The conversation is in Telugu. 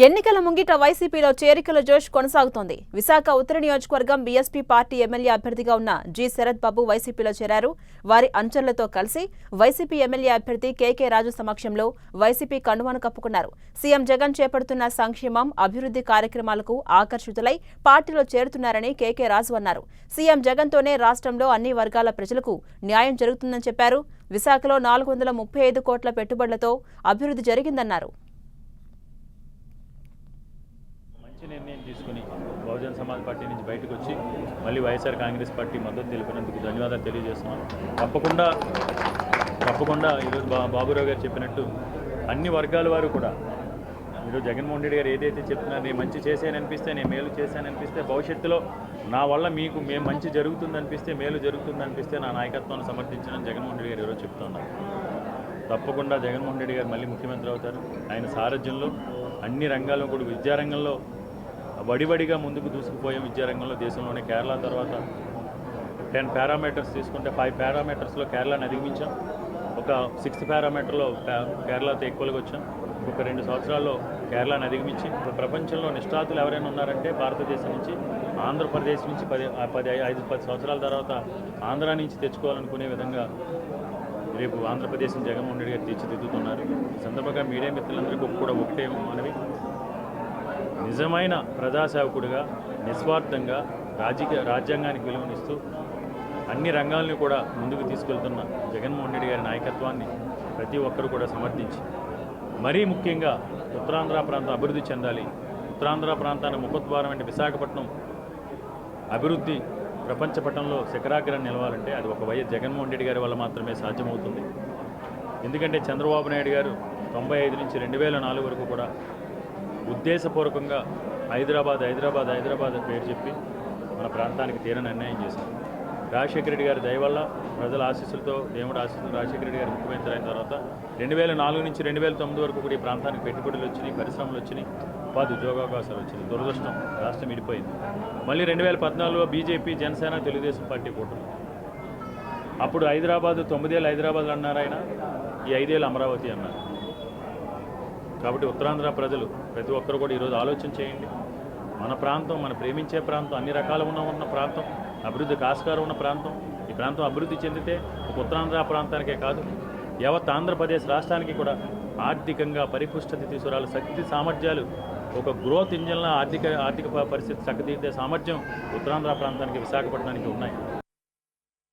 ఎన్నికల ముంగిట వైసీపీలో చేరికల జోష్ కొనసాగుతోంది. విశాఖ ఉత్తర నియోజకవర్గం బీఎస్పీ పార్టీ ఎమ్మెల్యే అభ్యర్థిగా ఉన్న జి శరత్ బాబు వైసీపీలో చేరారు. వారి అనుచరులతో కలిసి వైసీపీ ఎమ్మెల్యే అభ్యర్థి కేకే రాజు సమక్షంలో వైసీపీ కండువాను కప్పుకున్నారు. సీఎం జగన్ చేపడుతున్న సంక్షేమం, అభివృద్ధి కార్యక్రమాలకు ఆకర్షితులై పార్టీలో చేరుతున్నారని కేకే రాజు అన్నారు. సీఎం జగన్తోనే రాష్ట్రంలో అన్ని వర్గాల ప్రజలకు న్యాయం జరుగుతుందని చెప్పారు. విశాఖలో 435 కోట్ల పెట్టుబడులతో అభివృద్ధి జరిగిందన్నారు. మంచి నిర్ణయం తీసుకుని బహుజన సమాజ్ పార్టీ నుంచి బయటకు వచ్చి మళ్ళీ వైఎస్ఆర్ కాంగ్రెస్ పార్టీ మద్దతు తెలిపినందుకు ధన్యవాదాలు తెలియజేస్తున్నాను. తప్పకుండా ఈరోజు బాబురావు గారు చెప్పినట్టు అన్ని వర్గాల వారు కూడా ఈరోజు జగన్మోహన్ రెడ్డి గారు ఏదైతే చెప్తున్నారు, నేను మంచి చేశాననిపిస్తే, నేను మేలు చేశాననిపిస్తే, భవిష్యత్తులో నా వల్ల మీకు మేము మంచి జరుగుతుందనిపిస్తే, మేలు జరుగుతుందనిపిస్తే నా నాయకత్వాన్ని సమర్థించడం జగన్మోహన్ రెడ్డి గారు ఈరోజు చెప్తున్నారు. తప్పకుండా జగన్మోహన్ రెడ్డి గారు మళ్ళీ ముఖ్యమంత్రి అవుతారు. ఆయన సారథ్యంలో అన్ని రంగాల్లో కూడా విద్యారంగంలో వడివడిగా ముందుకు దూసుకుపోయాం. విద్యారంగంలో దేశంలోనే కేరళ తర్వాత 10 పారామీటర్స్ తీసుకుంటే 5 పారామీటర్స్లో కేరళని అధిగమించాం. ఒక 6th పారామీటర్లో కేరళతో ఎక్కువగా వచ్చాం. ఒక 2 సంవత్సరాల్లో కేరళని అధిగమించి ప్రపంచంలో నిష్ణాతులు ఎవరైనా ఉన్నారంటే భారతదేశం నుంచి, ఆంధ్రప్రదేశ్ నుంచి 5-10 సంవత్సరాల తర్వాత ఆంధ్ర నుంచి తెచ్చుకోవాలనుకునే విధంగా రేపు ఆంధ్రప్రదేశ్ని జగన్మోహన్ రెడ్డి గారు తీర్చిదిద్దుతున్నారు. ఈ సందర్భంగా మీడియా మిత్రులందరికీ కూడా ఒకటే మనవి, నిజమైన ప్రజాసేవకుడిగా నిస్వార్థంగా రాజ్యాంగానికి విలువనిస్తూ అన్ని రంగాలను కూడా ముందుకు తీసుకెళ్తున్న జగన్మోహన్ రెడ్డి గారి నాయకత్వాన్ని ప్రతి ఒక్కరు కూడా సమర్థించి, మరీ ముఖ్యంగా ఉత్తరాంధ్ర ప్రాంతం అభివృద్ధి చెందాలి. ఉత్తరాంధ్ర ప్రాంతాన్ని ముఖద్వారం అంటే విశాఖపట్నం అభివృద్ధి ప్రపంచ పటంలో శిఖరాగ్రాన్ని నిలవాలంటే అది ఒక వైఎస్ జగన్మోహన్ రెడ్డి గారి వల్ల మాత్రమే సాధ్యమవుతుంది. ఎందుకంటే చంద్రబాబు నాయుడు గారు 95 నుంచి 2004 వరకు కూడా ఉద్దేశపూర్వకంగా హైదరాబాద్ పేరు చెప్పి మన ప్రాంతానికి తీరని అన్యాయం చేశారు. రాజశేఖర రెడ్డి గారి దయ వల్ల, ప్రజల ఆశీస్సులతో, దేవుడు ఆశీస్సులు, రాజశేఖర రెడ్డి గారు ముఖ్యమంత్రి అయిన తర్వాత 2004 నుంచి 2009 వరకు కూడా ఈ ప్రాంతానికి పెట్టుబడులు వచ్చినాయి, పరిశ్రమలు వచ్చినాయి, ఉపాధి ఉద్యోగావకాశాలు వచ్చినాయి. దురదృష్టం రాష్ట్రం విడిపోయింది. మళ్ళీ 2014లో బీజేపీ, జనసేన, తెలుగుదేశం పార్టీ కూటమి. అప్పుడు హైదరాబాద్ 9 ఏళ్ళు హైదరాబాద్ అన్నారు ఆయన, ఈ 5 ఏళ్ళు అమరావతి అన్నారు. కాబట్టి ఉత్తరాంధ్ర ప్రజలు ప్రతి ఒక్కరు కూడా ఈరోజు ఆలోచన చేయండి. మన ప్రాంతం, మన ప్రేమించే ప్రాంతం, అన్ని రకాల ఉన్న ప్రాంతం, అభివృద్ధికి ఆస్కారం ఉన్న ప్రాంతం. ఈ ప్రాంతం అభివృద్ధి చెందితే ఒక ఉత్తరాంధ్ర ప్రాంతానికే కాదు, యావత్ ఆంధ్రప్రదేశ్ రాష్ట్రానికి కూడా ఆర్థికంగా పరిపుష్టత తీసుకురాలి. శక్తి సామర్థ్యాలు ఒక గ్రోత్ ఇంజన్ల ఆర్థిక పరిస్థితి చక్కదిద్దే సామర్థ్యం ఉత్తరాంధ్ర ప్రాంతానికి, విశాఖపట్నానికి ఉన్నాయి.